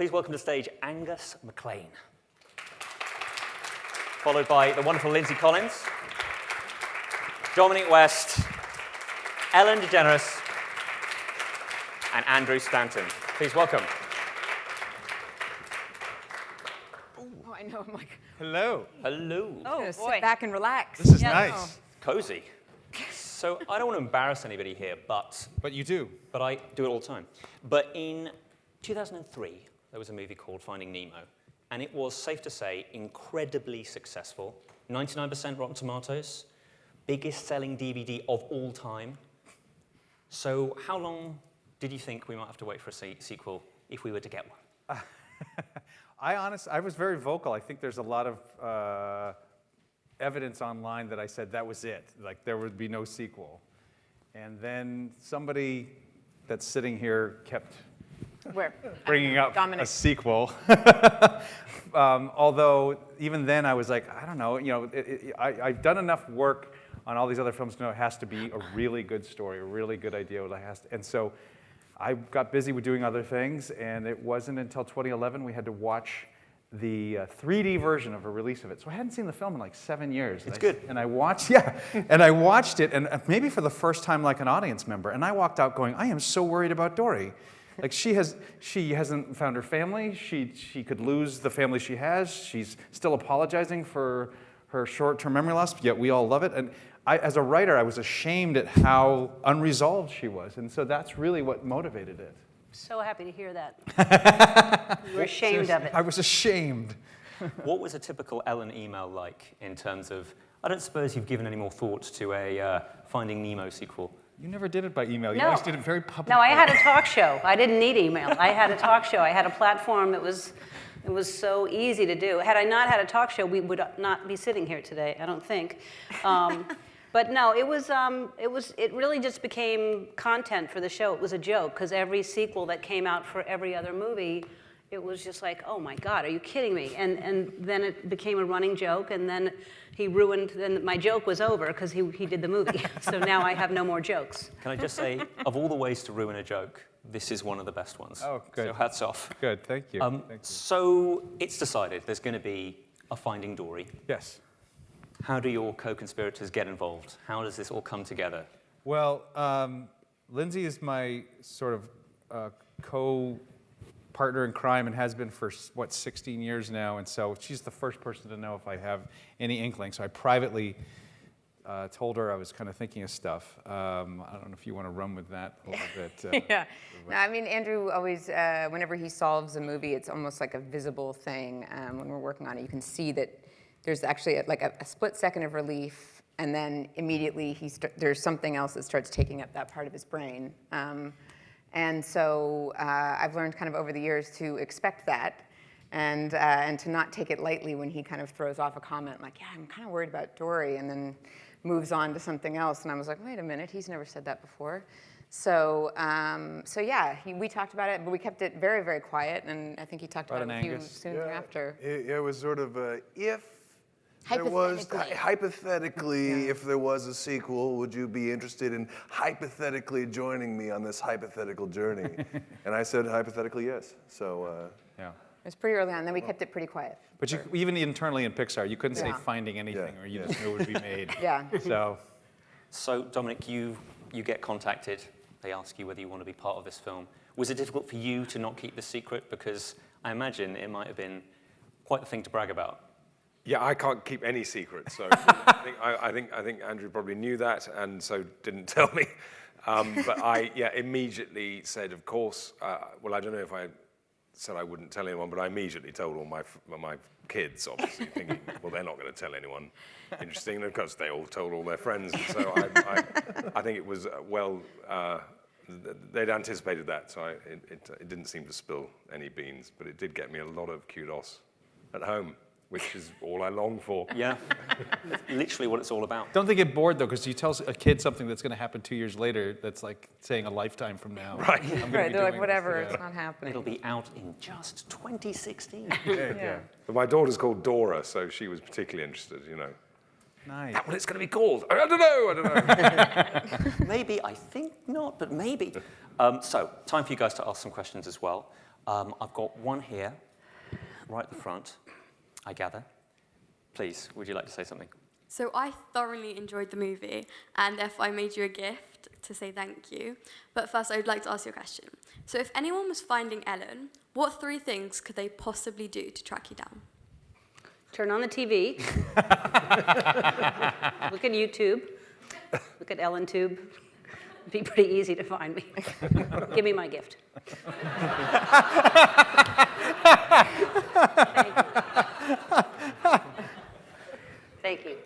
please welcome to stage Angus Maclane. Followed by the wonderful Lindsay Collins, Dominic West, Ellen Degeneres, and Andrew Stanton. Please welcome. Oh, I know. I'm like, Hello. Hello. oh, boy. Sit back and relax. This is Yeah. nice. Cozy. So I don't want to embarrass anybody here, but But you do. I do it all the time. But in 2003, there was a movie called Finding Nemo, and it was, safe to say, incredibly successful. 99% Rotten Tomatoes, biggest selling DVD of all time. So how long did you think we might have to wait for a sequel if we were to get one? I was very vocal. I think there's a lot of evidence online that I said that was it. Like, there would be no sequel. And then somebody that's sitting here kept bringing up Dominic. a sequel. Although, even then, I was like, I don't know. You know, I've done enough work on all these other films to know it has to be a really good story, a really good idea. And so I got busy with doing other things, and it wasn't until 2011 we had to watch the 3D version of a release of it. So I hadn't seen the film in like 7 years. It's good. And I watched, and I watched it, and maybe for the first time like an audience member, and I walked out going, I am so worried about Dory. Like, she hasn't found her family. She could lose the family she has. She's still apologizing for her short-term memory loss, yet we all love it. And as a writer, I was ashamed at how unresolved she was, and so that's really what motivated it. So happy to hear that. You were ashamed of it. I was ashamed. What was a typical Ellen email like in terms of, I don't suppose you've given any more thought to a Finding Nemo sequel? You never did it by email. You No. always did it very publicly. No, I had a talk show. I didn't need email. I had a talk show. I had a platform that was so easy to do. Had I not had a talk show, we would not be sitting here today, I don't think. But no, it really just became content for the show. It was a joke, because every sequel that came out for every other movie, it was just like, oh my God, are you kidding me? And then it became a running joke, and then then my joke was over because he did the movie. So now I have no more jokes. Can I just say, of all the ways to ruin a joke, this is one of the best ones. Oh, good. So hats off. Good, thank you. Thank you. So it's decided there's going to be a Finding Dory. Yes. How do your co-conspirators get involved? How does this all come together? Well, Lindsay is my sort of co-partner in crime and has been for, 16 years now. And so she's the first person to know if I have any inkling. So I privately told her I was kind of thinking of stuff. I don't know if you want to run with that a little bit. Yeah. No, I mean, Andrew always, whenever he solves a movie, it's almost like a visible thing. When we're working on it, you can see that there's actually a split second of relief, and then immediately there's something else that starts taking up that part of his brain. And so I've learned kind of over the years to expect that, and to not take it lightly when he kind of throws off a comment like, yeah, I'm kind of worried about Dory, and then moves on to something else. And I was like, wait a minute, he's never said that before. So yeah, we talked about it, but we kept it very, very quiet, and I think he talked about it a few soon after. It was sort of if there was, hypothetically, if there was a sequel, would you be interested in hypothetically joining me on this hypothetical journey? And I said hypothetically yes. So Yeah. It was pretty early on, then we kept it pretty quiet. But even internally in Pixar, you couldn't say Yeah. finding anything, or you just knew it would be made. Yeah. So Dominic, you get contacted. They ask you whether you want to be part of this film. Was it difficult for you to not keep the secret? Because I imagine it might have been quite the thing to brag about. Yeah, I can't keep any secrets, so I think Andrew probably knew that, and so didn't tell me. But I immediately said, of course. Well, I don't know if I said I wouldn't tell anyone, but I immediately told all my kids, obviously, thinking, well, they're not going to tell anyone. Interesting, and of course, they all told all their friends. And so I think it was they'd anticipated that, so it didn't seem to spill any beans, but it did get me a lot of kudos at home, which is all I long for. Yeah, literally what it's all about. don't they get bored, though, because you tell a kid something that's going to happen 2 years later that's like saying a lifetime from now. Right. Right, they're like, whatever, it's not happening. It'll be out in just 2016. Yeah. But my daughter's called Dora, so she was particularly interested, you know. Nice. That's what it's going to be called. I don't know. Maybe, I think not, but maybe. So, time for you guys to ask some questions as well. I've got one here, right at the front, I gather. Please, would you like to say something? So I thoroughly enjoyed the movie, and therefore I made you a gift to say thank you. But first, I would like to ask you a question. So if anyone was finding Ellen, what 3 things could they possibly do to track you down? Turn on the TV. Look at YouTube. Look at Ellen Tube. It'd be pretty easy to find me. Give me my gift. Thank you.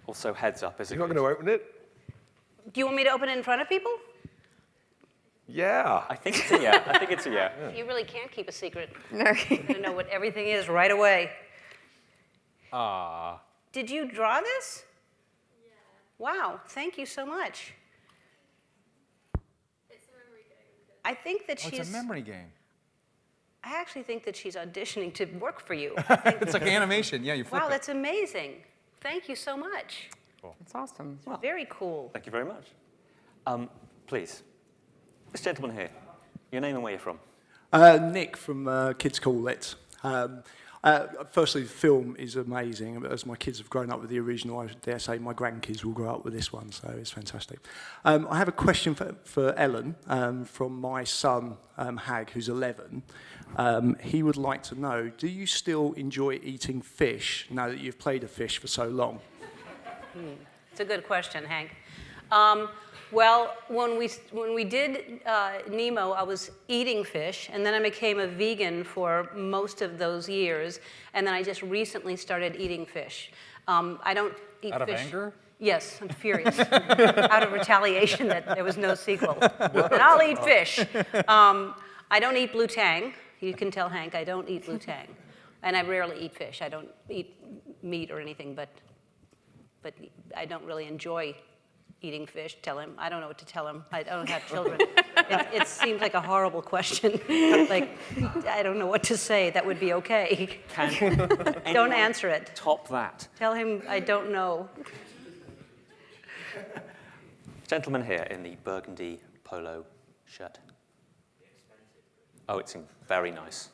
Also, heads up, is it? You're not going to open it? Do you want me to open it in front of people? Yeah. I think it's a yeah. I think it's a yeah. You really can't keep a secret. No. You know what everything is right away. Ah. Did you draw this? Yeah. Wow, thank you so much. It's a memory game. I think that Oh, she's... it's a memory game. I actually think that she's auditioning to work for you. It's like animation. Yeah, you flip Wow, it. that's amazing. Thank you so much. It's awesome. Very cool. Thank you very much. Please, this gentleman here, your name and where you're from. Nick from Kids Call It. Firstly, the film is amazing. As my kids have grown up with the original, I dare say my grandkids will grow up with this one, so it's fantastic. I have a question for Ellen from my son, Hag, who's 11. He would like to know, do you still enjoy eating fish now that you've played a fish for so long? It's a good question, Hank. Well, when we did Nemo, I was eating fish, and then I became a vegan for most of those years, and then I just recently started eating fish. I don't eat Out of fish. anger? Yes, I'm furious. Out of retaliation that there was no sequel. And I'll eat fish. I don't eat blue tang. You can tell Hank I don't eat blue tang. And I rarely eat fish. I don't eat meat or anything, but I don't really enjoy eating fish. Tell him. I don't know what to tell him. I don't have children. It seems like a horrible question. Like, I don't know what to say. That would be okay. Don't answer it. Top that. Tell him I don't know. Gentleman here in the burgundy polo shirt. Oh, it's very nice.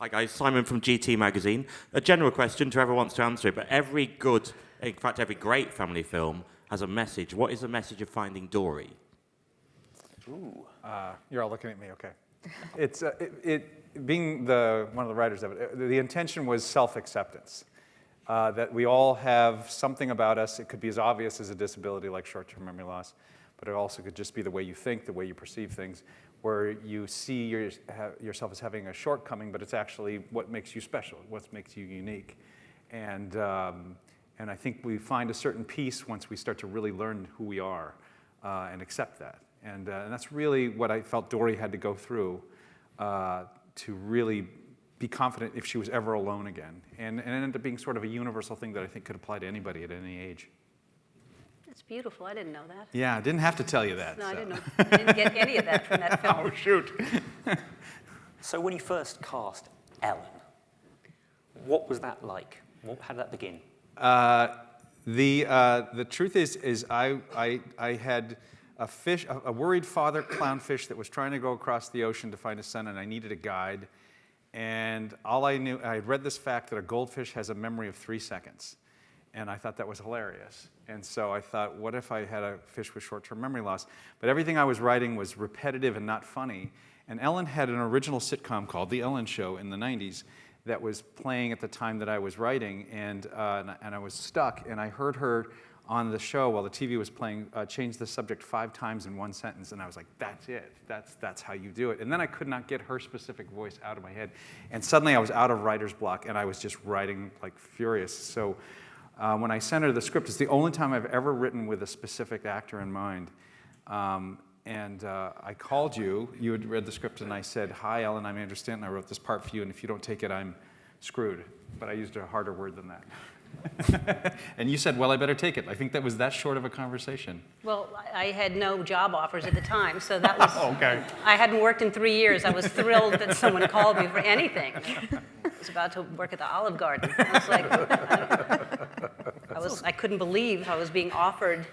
Hi guys, Simon from GT Magazine. A general question to whoever wants to answer it, but every good, in fact every great family film has a message. What is the message of Finding Dory? Ooh. You're all looking at me, okay. It's being one of the writers of it, the intention was self-acceptance. That we all have something about us. It could be as obvious as a disability like short-term memory loss, but it also could just be the way you think, the way you perceive things, where you see yourself as having a shortcoming, but it's actually what makes you special, what makes you unique. And I think we find a certain peace once we start to really learn who we are and accept that. And that's really what I felt Dory had to go through to really be confident if she was ever alone again. And it ended up being sort of a universal thing that I think could apply to anybody at any age. That's beautiful. I didn't know that. Yeah, I didn't have to tell you that. No, so. I didn't know. I didn't get any of that from that film. Oh, shoot. So when you first cast Ellen, what was that like? How did that begin? The truth is I had a fish, a worried father clownfish that was trying to go across the ocean to find his son, and I needed a guide. And all I knew, I had read this fact that a goldfish has a memory of 3 seconds. And I thought that was hilarious. And so I thought, what if I had a fish with short-term memory loss? But everything I was writing was repetitive and not funny. And Ellen had an original sitcom called The Ellen Show in the 90s that was playing at the time that I was writing. And I was stuck. And I heard her on the show while the TV was playing change the subject 5 times in 1 sentence. And I was like, that's it. That's how you do it. And then I could not get her specific voice out of my head. And suddenly I was out of writer's block. And I was just writing like furious. So when I sent her the script, it's the only time I've ever written with a specific actor in mind. I called you. You had read the script, and I said, "Hi, Ellen, I'm Andrew Stanton. I wrote this part for you, and if you don't take it, I'm screwed." But I used a harder word than that. And you said, "Well, I better take it." I think that was that short of a conversation. Well, I had no job offers at the time, so that was... Okay. I hadn't worked in 3 years. I was thrilled that someone called me for anything. I was about to work at the Olive Garden. I was like, I couldn't believe I was being offered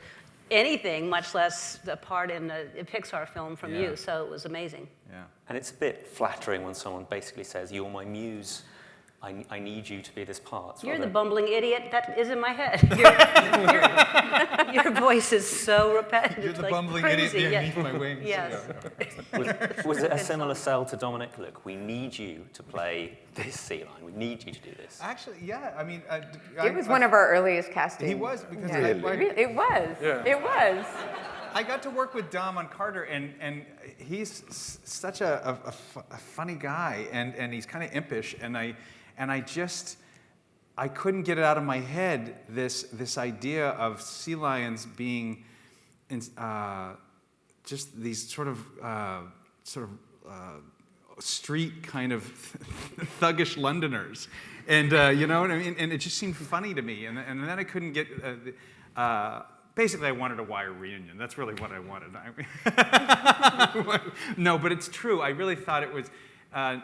anything, much less a part in a Pixar film from Yeah. you. So it was amazing. Yeah. And it's a bit flattering when someone basically says, "You're my muse. I need you to be this part." You're the bumbling idiot that is in my head. Your voice is so repetitive. You're the like bumbling crazy. idiot Yeah. beneath my wings. Yes. Was it a similar sell to Dominic? Look, we need you to play this sea lion. We need you to do this. Actually, yeah. I mean, It was one of our earliest castings. He was because Yeah. It was. Yeah. It was. I got to work with Dom on Carter, and he's such a funny guy, and he's kind of impish, and I couldn't get it out of my head this idea of sea lions being just these sort of street kind of thuggish Londoners, and you know what I mean. And it just seemed funny to me, and then I couldn't get. Basically, I wanted a Wire reunion. That's really what I wanted. No, but it's true. I really thought it was.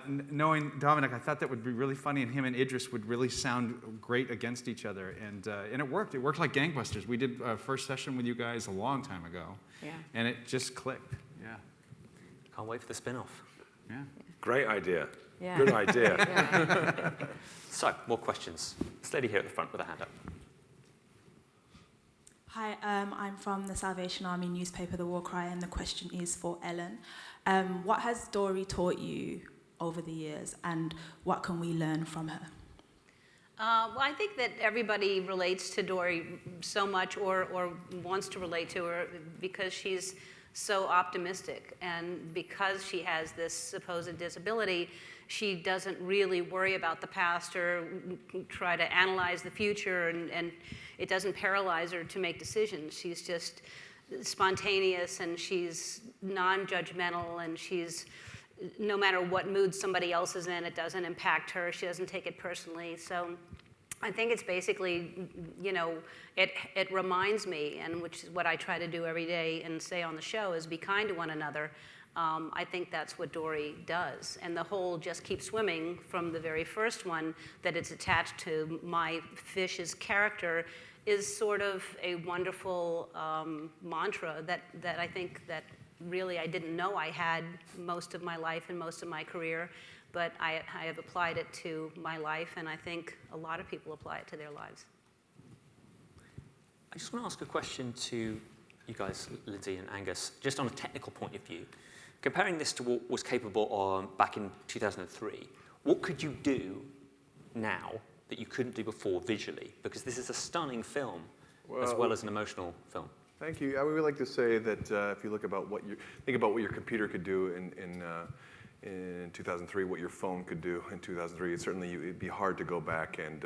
Knowing Dominic, I thought that would be really funny, and him and Idris would really sound great against each other, and it worked. It worked like gangbusters. We did a first session with you guys a long time ago, and it just clicked. Yeah. Can't wait for the spin-off. Yeah. Great idea. Yeah. Good idea. So, more questions. This lady here at the front with a hand up. Hi, I'm from the Salvation Army newspaper, The War Cry, and the question is for Ellen. What has Dory taught you over the years, and what can we learn from her? Well, I think that everybody relates to Dory so much or wants to relate to her because she's so optimistic. And because she has this supposed disability, she doesn't really worry about the past or try to analyze the future, and it doesn't paralyze her to make decisions. She's just spontaneous, and she's non-judgmental, and she's, no matter what mood somebody else is in, it doesn't impact her. She doesn't take it personally. So I think it's basically, you know, it reminds me, and which is what I try to do every day and say on the show, is be kind to one another. I think that's what Dory does. And the whole just keep swimming from the very first one, that it's attached to my fish's character, is sort of a wonderful mantra that I think that really I didn't know I had most of my life and most of my career, but I have applied it to my life, and I think a lot of people apply it to their lives. I just want to ask a question to you guys, Lindsay and Angus, just on a technical point of view. Comparing this to what was capable of back in 2003, what could you do now that you couldn't do before visually? Because this is a stunning film, as well as an emotional film. Thank you. I would like to say that if you think about what your computer could do in 2003, what your phone could do in 2003, it'd be hard to go back and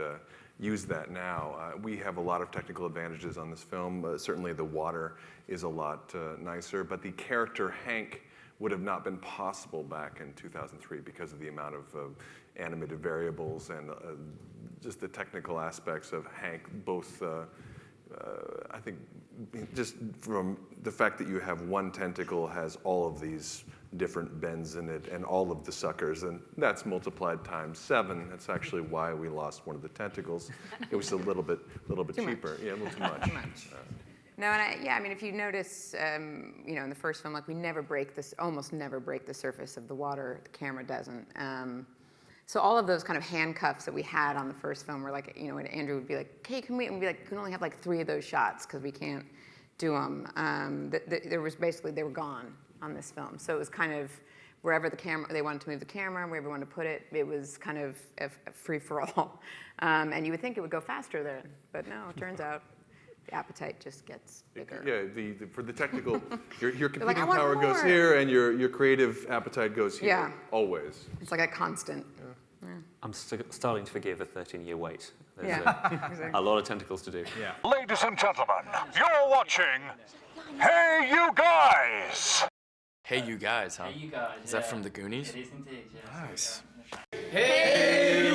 use that now. We have a lot of technical advantages on this film. Certainly the water is a lot nicer, but the character Hank would have not been possible back in 2003 because of the amount of animated variables and just the technical aspects of Hank, both I think just from the fact that you have one tentacle has all of these different bends in it and all of the suckers, and that's multiplied times 7. That's actually why we lost one of the tentacles. It was a little bit cheaper. Yeah, a little too much. No, and I mean, if you notice, you know, in the first film, like we never break this, almost never break the surface of the water. The camera doesn't. So all of those kind of handcuffs that we had on the first film were like, you know, and Andrew would be like, "Hey, can we?" And we'd be like, "We can only have like 3 of those shots because we can't do them." There was basically, they were gone on this film. So it was kind of wherever the camera, they wanted to move the camera, wherever they wanted to put it, it was kind of a free for all. And you would think it would go faster then, but no, it turns out the appetite just gets bigger. Yeah, for the technical, your computing like, "I want power goes more." here, and your creative appetite goes here. Yeah. Always. It's like a constant. I'm starting to forgive a 13-year wait. There's Yeah. a lot of tentacles to do. Yeah. Ladies and gentlemen, you're watching Hey You Guys! Hey You Guys, huh? Hey You Guys. Is that from the Goonies? It is indeed, yeah. Nice. Hey